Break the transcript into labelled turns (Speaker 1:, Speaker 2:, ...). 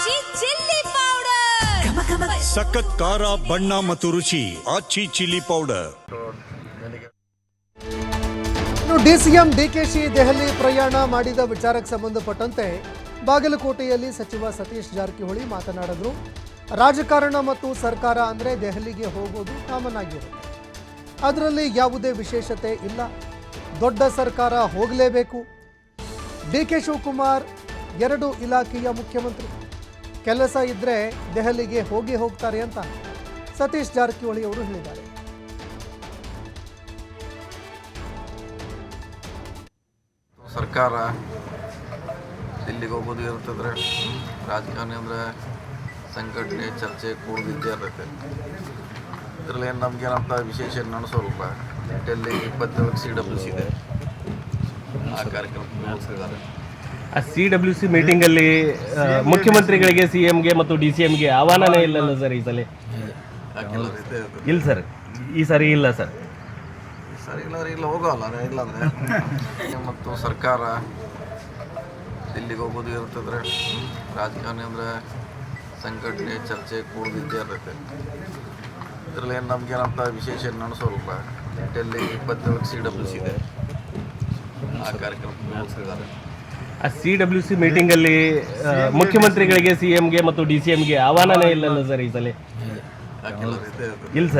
Speaker 1: ಆಚಿ chilli powder,
Speaker 2: ಸಖತ್ ಖಾರ ಬಣ್ಣ ಮತ್ತು ರುಚಿ Aachi chilli powder.
Speaker 3: DCM DKShi Delhi ಪ್ರಯಾಣ ಮಾಡಿದ ವಿಚಾರಕ್ಕೆ ಸಂಬಂಧಪಟ್ಟಂತೆ ಬಾಗಲಕೋಟೆಯಲ್ಲಿ ಸಚಿವ ಸತೀಶ್ ಜಾರಕಿಹೊಳಿ ಮಾತನಾಡಿದ್ರು. ರಾಜಕಾರಣ ಮತ್ತು ಸರ್ಕಾರ ಅಂದರೆ ದೆಹಲಿಗೆ ಹೋಗೋದು ಕಾಮನ್ ಆಗಿರುತ್ತೆ, ಅದರಲ್ಲಿ ಯಾವುದೇ ವಿಶೇಷತೆ ಇಲ್ಲ. ದೊಡ್ಡ ಸರ್ಕಾರ ಹೋಗಲೇಬೇಕು. ಡಿಕೆ ಶಿವಕುಮಾರ್ 2 ಇಲಾಖೆಯ ಮುಖ್ಯಮಂತ್ರಿ, ಕೆಲಸ ಇದ್ದರೆ ದೆಹಲಿಗೆ ಹೋಗ್ತಾರೆ ಅಂತ ಸತೀಶ್ ಜಾರಕಿಹೊಳಿ ಅವರು ಹೇಳಿದ್ದಾರೆ.
Speaker 4: ಸರ್ಕಾರ ದಿಲ್ಲಿಗೆ ಹೋಗೋದು ಇರ್ತದ್ರೆ ರಾಜಕಾರಣಿ ಅಂದರೆ ಸಂಘಟನೆ ಚರ್ಚೆ ಕೂಡಿದ್ದೇ ಇರುತ್ತೆ. ಇದರಲ್ಲಿ ಏನು ನಮಗೇನಂತ ವಿಶೇಷ ನಡೆಸೋಲ್ಲ. ಡೆಲ್ಲಿ 24 CWC ಇದೆ, ಆ ಕಾರ್ಯಕ್ರಮ
Speaker 5: CWC ಮೀಟಿಂಗಲ್ಲಿ ಮುಖ್ಯಮಂತ್ರಿಗಳಿಗೆ CMಗೆ ಮತ್ತು DCMಗೆ ಆಹ್ವಾನನೇ ಇಲ್ಲಲ್ಲ ಸರ್ ಈ ಸಲ? ಇಲ್ಲ ಸರ್, ಈ ಸಾರಿ ಇಲ್ಲ ಸರ್.
Speaker 4: ಸರಿ ಇಲ್ಲ ಹೋಗೋಲ್ಲ ಇಲ್ಲಾಂದರೆ ಮತ್ತು ಸರ್ಕಾರ ದಿಲ್ಲಿಗೆ ಹೋಗೋದು ಇರ್ತದ್ರೆ ರಾಜಕಾರಣಿ ಅಂದರೆ ಸಂಘಟನೆ ಚರ್ಚೆ ಕೂಡಿದ್ದೇ ಇರುತ್ತೆ. ಇದರಲ್ಲಿ ಏನು ನಮಗೇನಂತ ವಿಶೇಷ ನಡೆಸೋಲ್ಲ. ಡೆಲ್ಲಿ 24 CWC ಇದೆ, ಆ ಕಾರ್ಯಕ್ರಮ
Speaker 5: CWC ಮೀಟಿಂಗಲ್ಲಿ ಮುಖ್ಯಮಂತ್ರಿಗಳಿಗೆ CMಗೆ ಮತ್ತು DCMಗೆ ಆಹ್ವಾನನೇ ಇಲ್ಲಲ್ಲ ಸರ್ ಈ ಸಲ?
Speaker 4: ಇಲ್ಲ
Speaker 5: ಇಲ್ಲ ಸರ್,